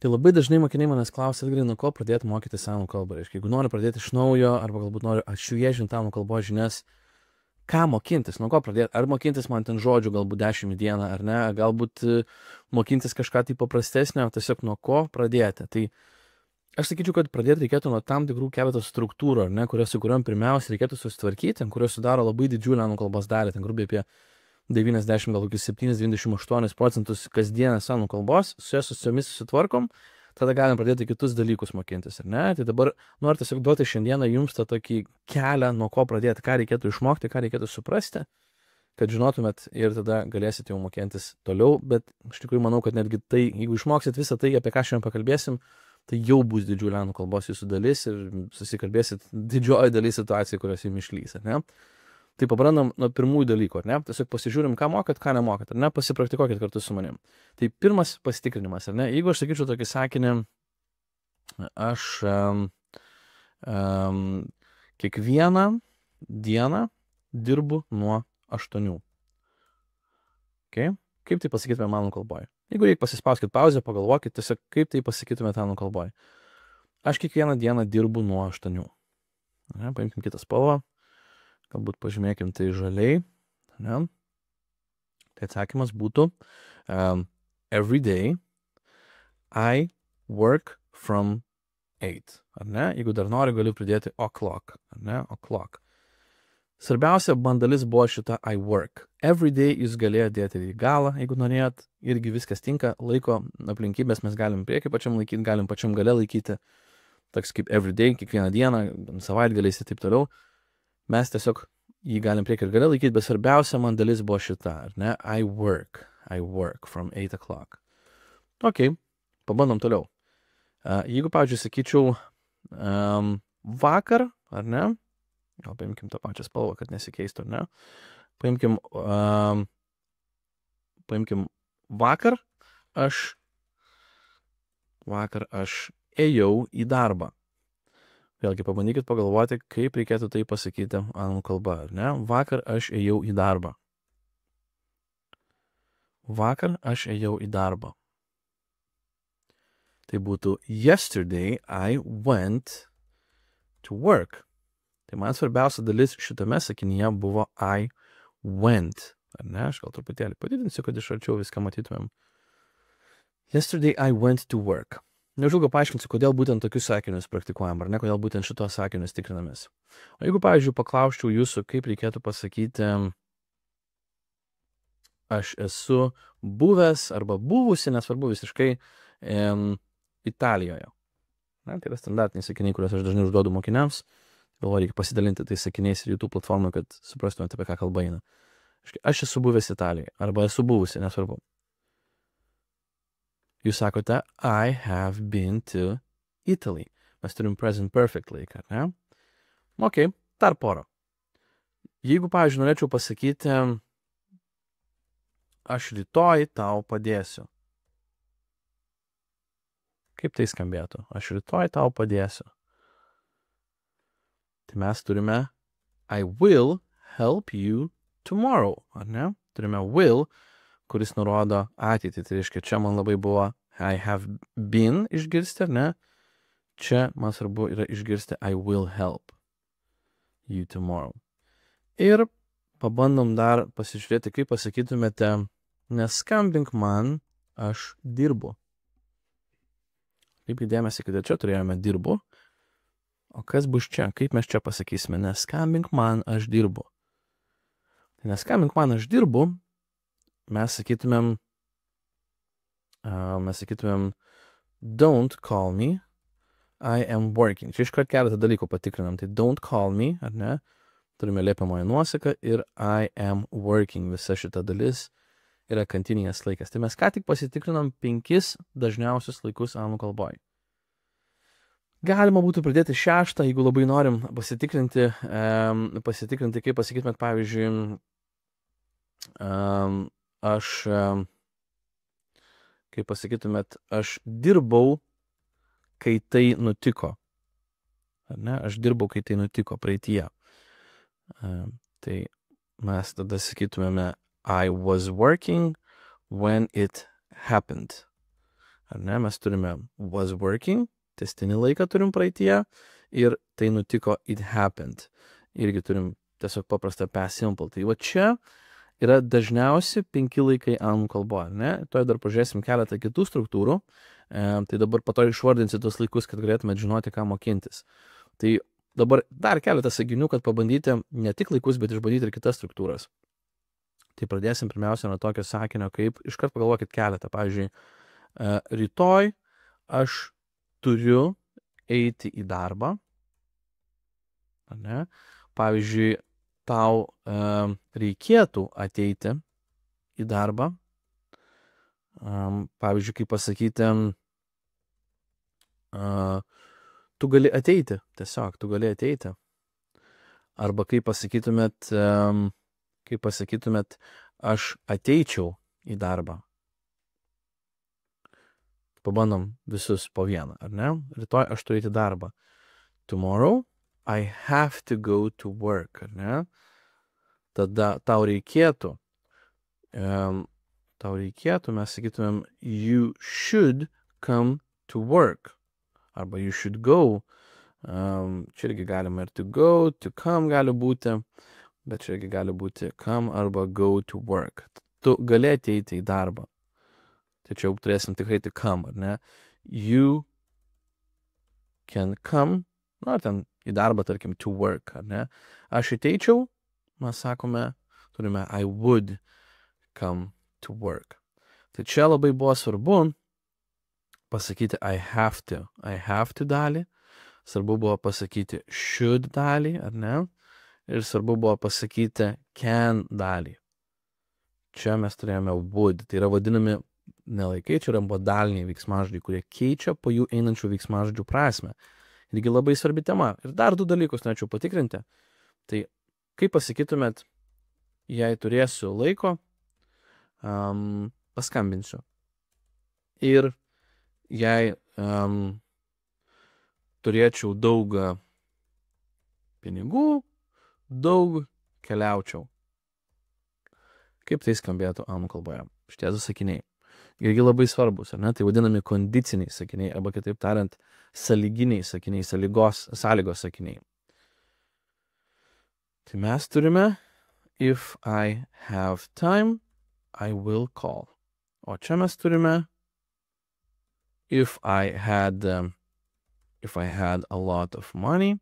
Tai labai dažnai mokiniai manęs klausia, Edgarai, nuo ko pradėti mokyti anglų kalbą. Reiškia, jeigu nori pradėti iš naujo, arba galbūt nori atšviežinti anglų kalbos žinias, ką mokintis, nuo ko pradėti? Ar mokintis man ten žodžių galbūt 10 dieną, ar ne? Galbūt mokintis kažką tai paprastesnio, tiesiog nuo ko pradėti. Tai aš sakyčiau, kad pradėti reikėtų nuo tam tikrų keletos struktūrų, ar ne, su kuriuom pirmiausia reikėtų susitvarkyti, kurios sudaro labai didžiulę anglų kalbos dalį, ten grubiai apie 90, gal kokius 7-28% kasdienės anglų kalbos, su jomis susitvarkom, tada galim pradėti kitus dalykus mokintis, ar ne? Tai dabar noriu tiesiog duoti šiandieną jums tą tokį kelią, nuo ko pradėti, ką reikėtų išmokti, ką reikėtų suprasti, kad žinotumėt ir tada galėsite jau mokintis toliau, bet iš tikrųjų manau, kad netgi tai, jeigu išmoksit visą tai, apie ką šiandien pakalbėsim, tai jau bus didžiulė anglų kalbos jūsų dalis ir susikalbėsit didžioji dalis situacijų, kurios jums išlys, ar ne? Tai pabrandam nuo pirmųjų dalykų, ar ne? Tiesiog pasižiūrim, ką mokat, ką nemokat, ar ne? Pasipraktikuokit kartu su manim. Tai pirmas pasitikrinimas, ar ne? Jeigu aš sakyčiau tokį sakinį, aš kiekvieną dieną dirbu nuo 8. Okay? Kaip tai pasakytume anglų kalboje? Jeigu reikia pasispauskit pauzę, pagalvokit tiesiog, kaip tai pasakytume anglų kalboje. Aš kiekvieną dieną dirbu nuo 8. Ne? Paimkim kitą spalvą. Galbūt pažymėkim tai žaliai. Ne? Tai atsakymas būtų every day I work from 8. Ar ne? Jeigu dar nori, galiu pridėti o'clock. Ar ne? O'clock. Svarbiausia bandalis buvo šita I work. Every day jūs galėjote dėti į galą, jeigu norėjot. Irgi viskas tinka. Laiko aplinkybės mes galim priekį pačiam laikyti, galim pačiam gale laikyti. Toks kaip every day, kiekvieną dieną, savaitgaliais ir taip toliau. Mes tiesiog jį galim priekį ir gale laikyti, bet svarbiausia man dalis buvo šita, ar ne? I work from 8 o'clock. Ok, pabandom toliau. Jeigu, pavyzdžiui, sakyčiau vakar, ar ne? Gal paimkim tą pačią spalvą, kad nesikeistų, ar ne? Paimkim vakar aš ėjau į darbą. Vėlgi, pabandykit pagalvoti, kaip reikėtų tai pasakyti anglų kalba, ar ne? Vakar aš ėjau į darbą. Vakar aš ėjau į darbą. Tai būtų yesterday I went to work. Tai man svarbiausia dalis šitame sakinyje buvo I went. Ar ne? Aš gal truputėlį padidinsiu, kad iš arčiau viską matytumėm. Yesterday I went to work. Neužilgo paaiškinsiu, kodėl būtent tokius sakinius praktikuojam, ar ne, kodėl būtent šitos sakinius tikrinamės. O jeigu, pavyzdžiui, paklausčiau jūsų, kaip reikėtų pasakyti, aš esu buvęs arba buvusi, nesvarbu visiškai, Italijoje. Na, tai yra standartiniai sakiniai, kuriuos aš dažnai užduodu mokiniams. Galvoju, reikia pasidalinti tais sakiniais ir YouTube platformoje, kad suprastumėte, apie ką kalba eina. Aš esu buvęs Italijoje, arba esu buvusi, nesvarbu. Jūs sakote, I have been to Italy. Mes turim present perfect laiką, ne? Ok, dar porą. Jeigu, pavyzdžiui, norėčiau pasakyti, aš rytoj tau padėsiu. Kaip tai skambėtų? Aš rytoj tau padėsiu. Tai mes turime I will help you tomorrow, ar ne? Turime will, kuris nurodo ateitį. Tai reiškia, čia man labai buvo I have been išgirsti, ar ne? Čia man svarbu yra išgirsti I will help you tomorrow. Ir pabandom dar pasižiūrėti, kaip pasakytumėte, neskambink man, aš dirbu. Kaip įdėmėsi, kad čia turėjome dirbu. O kas bus čia? Kaip mes čia pasakysime? Neskambink man, aš dirbu. Neskambink man, aš dirbu. Mes sakytumėm don't call me, I am working. Čia iškart keletą dalykų patikrinam. Tai don't call me, ar ne? Turime liepiamoją nuosaką ir I am working. Visa šita dalis yra kantinės laikas. Tai mes ką tik pasitikrinam 5 dažniausius laikus anglų kalboje. Galima būtų pridėti 6, jeigu labai norim pasitikrinti, kaip pasakytumėt, pavyzdžiui, kaip pasakytumėt, aš dirbau, kai tai nutiko. Ar ne? Aš dirbau, kai tai nutiko praeityje. Tai mes tada sakytumėme I was working when it happened. ar ne, mes turime was working, testinį laiką turim praeityje, ir tai nutiko, it happened. Irgi turim tiesiog paprastą past simple. Tai va čia yra dažniausi 5 laikai anglų kalboje, ne? Toj dar pažiūrėsim keletą kitų struktūrų, tai dabar po to išvardinsiu tos laikus, kad galėtumėt žinoti, ką mokintis. Tai dabar dar keletą sakinių, kad pabandyti ne tik laikus, bet išbandyti ir kitas struktūras. Tai pradėsim pirmiausia nuo tokio sakinio, kaip iškart pagalvokit keletą. Pavyzdžiui, rytoj aš turiu eiti į darbą. Ne? Pavyzdžiui, tau reikėtų ateiti į darbą. Pavyzdžiui, kaip pasakyti, tu gali ateiti, tiesiog, tu gali ateiti. Arba kaip pasakytumėt, aš ateičiau į darbą. Pabandom visus po vieną, ar ne? Rytoj aš turiu eiti į darbą. Tomorrow I have to go to work, ar ne? Tada tau reikėtų, mes sakytumėm, you should come to work. Arba you should go. Čia irgi galima ir to go, to come gali būti, bet čia irgi gali būti come arba go to work. Tu gali ateiti į darbą. Tai čia jau turėsim tikrai tik come, ar ne? You can come, ten į darbą, tarkim, to work, ar ne? Aš ateičiau, mes sakome, turime I would come to work. Tai čia labai buvo svarbu pasakyti I have to dalį, svarbu buvo pasakyti should dalį, ar ne? Ir svarbu buvo pasakyti can dalį. Čia mes turėjome would, tai yra vadinami nelaikai, čia yra modaliniai veiksmažodžiai, kurie keičia po jų einančių veiksmažodžių prasme. Irgi labai svarbi tema. Ir dar 2 dalykus norėčiau patikrinti. Tai kaip pasakytumėt, jei turėsiu laiko, paskambinsiu. Ir jei turėčiau daug pinigų, daug keliaučiau. Kaip tai skambėtų anglų kalboje? Šitie 2 sakiniai. Irgi labai svarbus, ar ne? Tai vadinami kondiciniai sakiniai, arba kitaip tariant, sąlyginiai sakiniai, sąlygos sakiniai. Tai mes turime if I have time, I will call. O čia mes turime if I had a lot of money,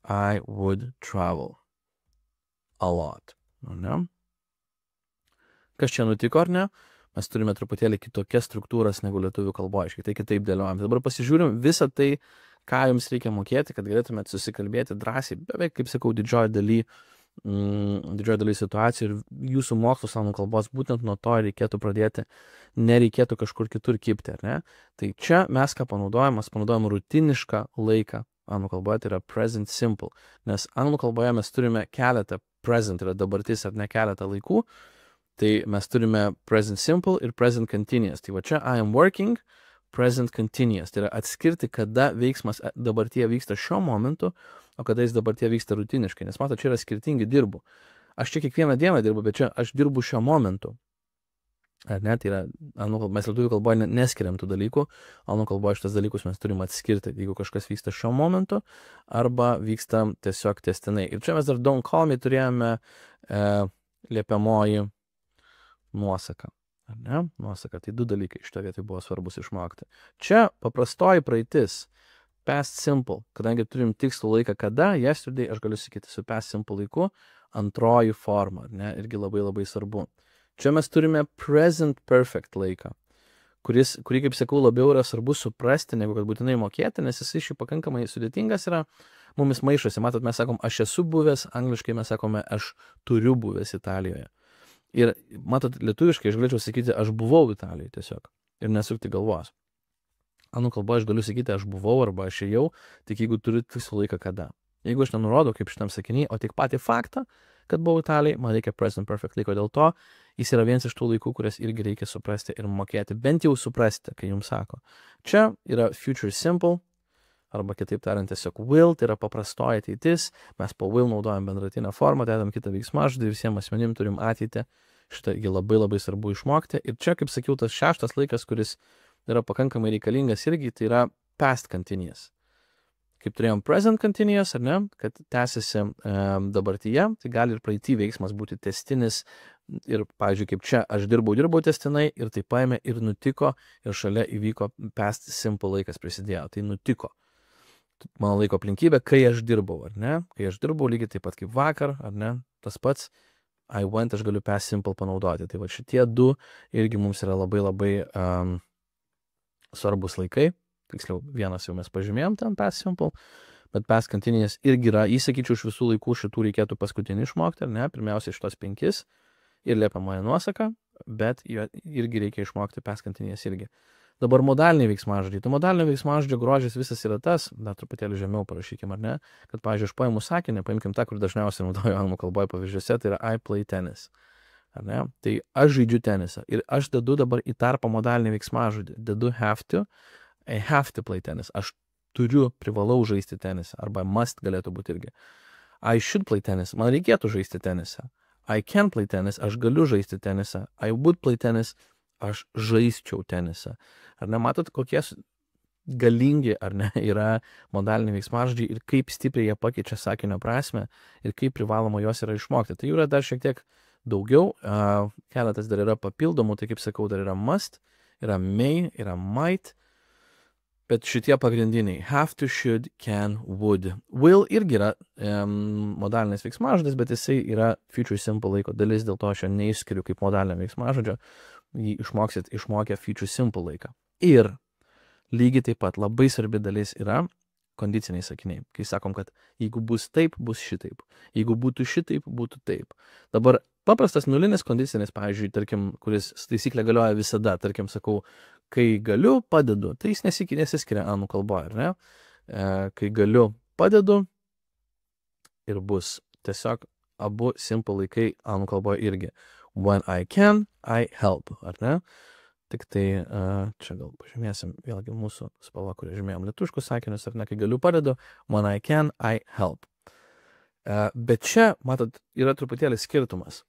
I would travel a lot. Ne? Kas čia nutiko, ar ne? Mes turime truputėlį kitokias struktūras negu lietuvių kalboje, tai kitaip dėliojam. Dabar pasižiūrim visą tai, ką jums reikia mokėti, kad galėtumėt susikalbėti drąsiai, beveik, kaip sakau, didžioji daly situacijų ir jūsų mokslus anglų kalbos, būtent nuo to reikėtų pradėti, nereikėtų kažkur kitur kibti, ar ne? Tai čia mes ką panaudojam rutinišką laiką anglų kalboje, tai yra present simple, nes anglų kalboje mes turime keletą present, yra dabartis ar ne keletą laikų. Tai mes turime present simple ir present continuous. Tai va čia I am working, present continuous. Tai yra atskirti, kada veiksmas dabartyje vyksta šiuo momentu, o kada jis dabartyje vyksta rutiniškai. Nes mato, čia yra skirtingi dirbu. Aš čia kiekvieną dieną dirbu, bet čia aš dirbu šiuo momentu. Ar ne? Tai yra, mes lietuvių kalboje neskiriam tų dalykų. Anglų kalboje šitas dalykus mes turime atskirti, jeigu kažkas vyksta šiuo momentu, arba vyksta tiesiog testinai. Ir čia mes dar don't call me turėjome liepiamoji nuosaka, ar ne? Nuosaka, tai 2 dalykai iš to vietoj buvo svarbus išmokti. Čia paprastoji praeitis, past simple, kadangi turim tikslų laiką kada, yesterday, aš galiu sakyti su past simple laiku, antroji forma, ar ne? Irgi labai labai svarbu. Čia mes turime present perfect laiką, kurį, kaip sakau, labiau yra svarbu suprasti, negu kad būtinai mokėti, nes jis iš jų pakankamai sudėtingas yra, mumis maišosi, matot, mes sakom, aš esu buvęs, angliškai mes sakome, aš turiu buvęs Italijoje. Ir matot, lietuviškai aš galėčiau sakyti, aš buvau Italijoje tiesiog ir nesukti galvos. Anglų kalboje aš galiu sakyti, aš buvau arba aš ėjau, tik jeigu turiu tikslų laiką kada. Jeigu aš nenurodau kaip šitam sakiniai, o tik patį faktą, kad buvau Italijai, man reikia present perfect laiko. Dėl to jis yra vienas iš tų laikų, kurias irgi reikia suprasti ir mokėti, bent jau suprasti, kai jums sako. Čia yra future simple, arba kitaip tariant tiesiog will, tai yra paprastoji ateitis, mes po will naudojam bendratinę formą, dedam kitą veiksmažodį, visiems asmenim turim ateitį, šitą labai labai svarbu išmokti. Ir čia, kaip sakiau, tas 6 laikas, kuris yra pakankamai reikalingas irgi, tai yra past continuous. Kaip turėjom present continuous, ar ne, kad tęsiasi dabartyje, tai gali ir praeity veiksmas būti testinis ir, pavyzdžiui, kaip čia, aš dirbau testinai ir tai paėmė ir nutiko ir šalia įvyko past simple laikas prisidėjo, tai nutiko. Mano laiko aplinkybė, kai aš dirbau, ar ne, kai aš dirbau lygiai taip pat kaip vakar, ar ne, tas pats, I went, aš galiu past simple panaudoti. Tai va šitie du irgi mums yra labai svarbus laikai. Tiksliau, vienas jau mes pažymėjom ten past simple, bet past continuous irgi yra, įsakyčiau, iš visų laikų šitų reikėtų paskutinį išmokti, ar ne, pirmiausia šitos 5 ir liepiamoji nuosaka, bet irgi reikia išmokti past continuous irgi. Dabar modaliniai veiksmažodžiai. Tai modalinio veiksmažodžio grožis visas yra tas, dar truputėlį žemiau parašykim, ar ne, kad, pavyzdžiui, aš paimu sakinį, paimkim tą, kur dažniausiai naudoju anglų kalboje pavyzdžiuose, tai yra I play tennis. Ar ne? Tai aš žaidžiu tenisą ir aš dedu dabar į tarpą modalinį veiksmažodį. Dedu have to, I have to play tennis. Aš privalau žaisti tenisą. Arba must galėtų būti irgi. I should play tennis. Man reikėtų žaisti tenisą. I can play tennis. Aš galiu žaisti tenisą. I would play tennis. Aš žaisčiau tenisą. Ar nematot, kokie galingi, ar ne, yra modaliniai veiksmažodžiai ir kaip stipriai jie pakeičia sakinio prasmę ir kaip privaloma jos yra išmokti. Tai jų yra dar šiek tiek daugiau. Keletas dar yra papildomų, tai kaip sakau, dar yra must, yra may, yra might. Bet šitie pagrindiniai have to, should, can, would. Will irgi yra modalinis veiksmažodis, bet jisai yra future simple laiko dalis, dėl to aš jo neišskiriu kaip modalinio veiksmažodžio. Jį išmoksit išmokę future simple laiką. Ir lygiai taip pat labai svarbi dalis yra kondiciniai sakiniai. Kai sakom, kad jeigu bus taip, bus šitaip. Jeigu būtų šitaip, būtų taip. Dabar paprastas nulinis kondicinis, pavyzdžiui, tarkim, kuris taisyklė galioja visada, tarkim, sakau, kai galiu, padedu. Tai jis nesiskiria anglų kalboje, ar ne? Kai galiu, padedu ir bus tiesiog abu simple laikai anglų kalboje irgi. When I can, I help, ar ne? Tik tai čia gal pažymėsim vėlgi mūsų spalva, kurią žymėjom lietuviškus sakinius, ar ne, kai galiu padedu, when I can, I help. Bet čia, matot, yra truputėlį skirtumas.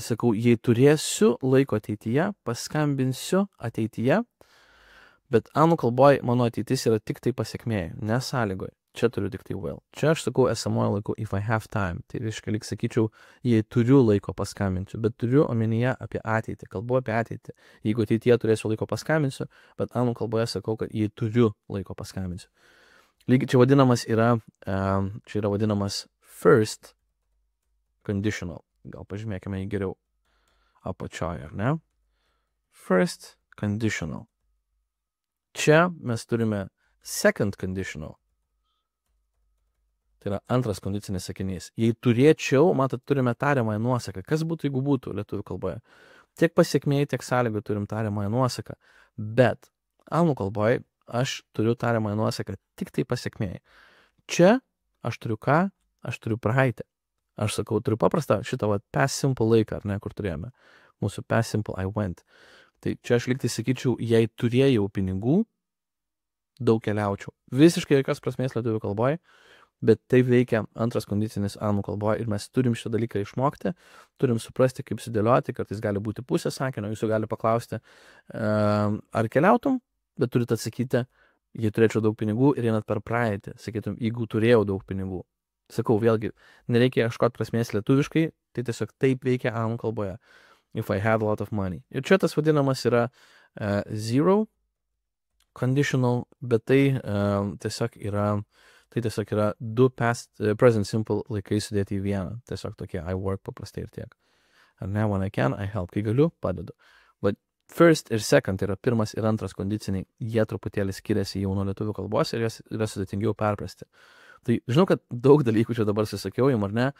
Sakau, jei turėsiu laiko ateityje, paskambinsiu ateityje, bet anglų kalboje mano ateitis yra tik tai pasiekmėje, nesąlygoje. Čia turiu tik tai will. Čia aš sakau esamojo laiku if I have time. Tai reiškia, lyg sakyčiau, jei turiu laiko paskambinsiu, bet turiu omenyje apie ateitį, kalbu apie ateitį. Jeigu ateityje turėsiu laiko paskambinsiu, bet anglų kalboje sakau, kad jei turiu laiko paskambinsiu. Lygiai čia vadinamas yra, čia yra vadinamas first conditional. Gal pažymėkime jį geriau apačioje, ar ne? First conditional. Čia mes turime second conditional. Tai yra antras kondicinis sakinys. Jei turėčiau, matot, turime tariamąją nuosaką. Kas būtų, jeigu būtų lietuvių kalboje? Tiek pasiekmėjai, tiek sąlygų turim tariamąją nuosaką. Bet anglų kalboje aš turiu tariamąją nuosaką tik tai pasiekmėjai. Čia aš turiu ką? Aš turiu praeitį. Aš sakau, turiu paprastą šitą past simple laiką, ar ne, kur turėjome. Mūsų past simple I went. Tai čia aš liktai sakyčiau, jei turėjau pinigų, daug keliaučiau. Visiškai jokios prasmės lietuvių kalboje, bet taip veikia antras kondicinis anglų kalboje ir mes turim šitą dalyką išmokti, turim suprasti, kaip sudėlioti, kartais gali būti pusė sakinio, jūsų gali paklausti, ar keliautum, bet turite atsakyti, jei turėčiau daug pinigų ir einat per praeitį, sakytum, jeigu turėjau daug pinigų. Sakau, vėlgi, nereikia ieškoti prasmės lietuviškai, tai tiesiog taip veikia anglų kalboje. If I had a lot of money. Ir čia tas vadinamas yra zero conditional, bet tai tiesiog yra du present simple laikai sudėti į vieną. Tiesiog tokie I work paprastai ir tiek. Ar ne, when I can, I help. Kai galiu, padedu. But first ir second, tai yra pirmas ir antras kondiciniai, jie truputėlį skiriasi jau nuo lietuvių kalbos ir jas yra sudėtingiau perprasti. Tai žinau, kad daug dalykų čia dabar susakiau jums, ar ne,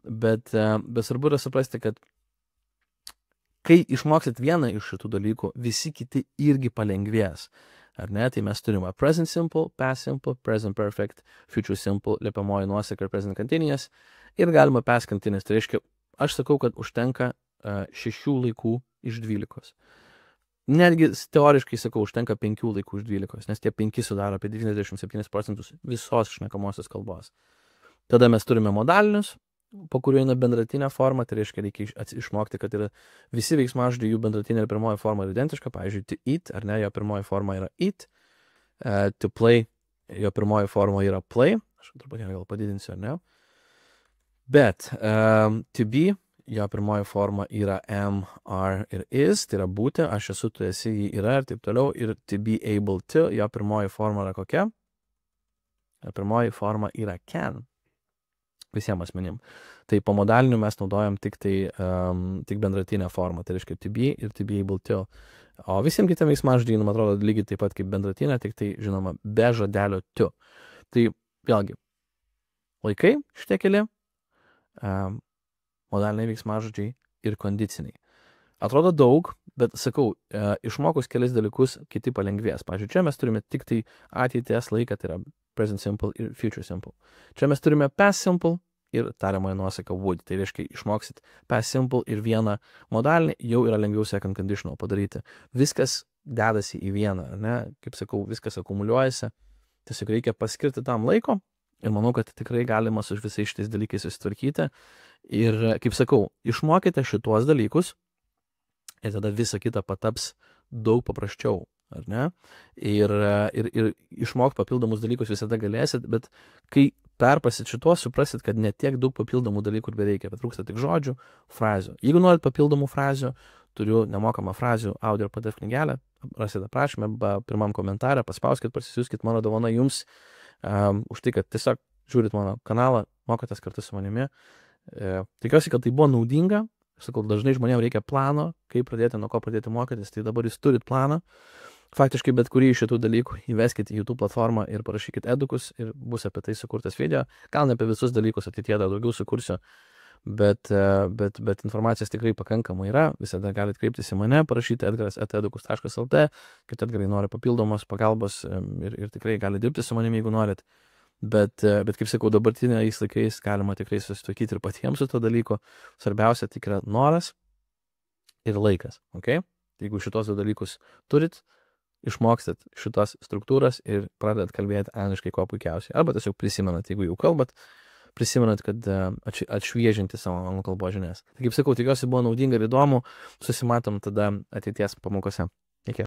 bet svarbu yra suprasti, kad kai išmoksit vieną iš šitų dalykų, visi kiti irgi palengvės. Ar ne, tai mes turime present simple, past simple, present perfect, future simple, liepiamoji nuosaka ir present continuous ir galima past continuous. Tai reiškia, aš sakau, kad užtenka 6 laikų iš 12. Netgi teoriškai sakau, užtenka 5 laikų iš 12, nes tie 5 sudaro apie 97% visos šnekamosios kalbos. Tada mes turime modalinius, po kuriuo eina bendratinė forma, tai reiškia reikia išmokti, kad yra visi veiksmažodžiai, jų bendratinė ir pirmoji forma yra identiška, pavyzdžiui, to eat, ar ne, jo pirmoji forma yra eat, to play, jo pirmoji forma yra play, aš truputį gal padidinsiu, ar ne, bet to be, jo pirmoji forma yra am, are ir is, tai yra būti, aš esu, tu esi, jį yra ir taip toliau, ir to be able to, jo pirmoji forma yra kokia? Jo pirmoji forma yra can. Visiems asmenim. Tai po modaliniu mes naudojam tik bendratinę formą, tai reiškia to be ir to be able to. O visiems kitiems veiksmažodžiai, man atrodo, lygiai taip pat kaip bendratinė, tik tai, žinoma, be žodelio to. Tai vėlgi, laikai šitie keli, modaliniai veiksmažodžiai ir kondiciniai. Atrodo daug, bet sakau, išmokus kelis dalykus, kiti palengvės. Pavyzdžiui, čia mes turime tik tai ateities laiką, tai yra present simple ir future simple. Čia mes turime past simple ir tariamąją nuosaką would. Tai reiškia, išmoksit past simple ir vieną modalinį, jau yra lengviau second conditional padaryti. Viskas dedasi į vieną, ne? Kaip sakau, viskas akumuliuojasi. Tiesiog reikia paskirti tam laiko ir manau, kad tikrai galima su visais šitais dalykais susitvarkyti. Ir, kaip sakau, išmokite šituos dalykus ir tada visa kita pataps daug paprasčiau. Ar ne? Ir išmokti papildomus dalykus visada galėsit, bet kai perpasit šituos, suprasit, kad ne tiek daug papildomų dalykų ir bereikia, bet trūksta tik žodžių, frazių. Jeigu norit papildomų frazių, turiu nemokamą frazių audio ir PDF knygelę, rasite aprašymę, pirmam komentarą, paspauskit, parsisiųskit, mano dovana jums, už tai, kad tiesiog žiūrit mano kanalą, mokotės kartu su manimi. Tikiuosi, kad tai buvo naudinga. Aš sakau, dažnai žmonėms reikia plano, kaip pradėti, nuo ko pradėti mokytis, tai dabar jūs turit planą. Faktiškai bet kurį iš šitų dalykų įveskite į YouTube platformą ir parašykit edukus ir bus apie tai sukurtas video. Gal ne apie visus dalykus ateityje dar daugiau sukursiu, bet informacijos tikrai pakankamai yra. Visada galite kreiptis į mane, parašyti edgaras@edukus.lt, kad Edgarai nori papildomos pagalbos ir tikrai gali dirbti su manimi, jeigu norit. Bet kaip sakau, dabartiniais laikais galima tikrai susitvarkyti ir patiems su to dalyko. Svarbiausia tik yra noras ir laikas. Okay? Jeigu šitos du dalykus turit, išmokstat šitos struktūras ir pradedat kalbėti angliškai kuo puikiausiai. Arba tiesiog prisimenat, jeigu jau kalbat, prisimenat, kad atšviežinti savo anglų kalbos žinias. Tai kaip sakau, tikiuosi buvo naudinga ir įdomu. Susimatom tada ateities pamokose. Iki.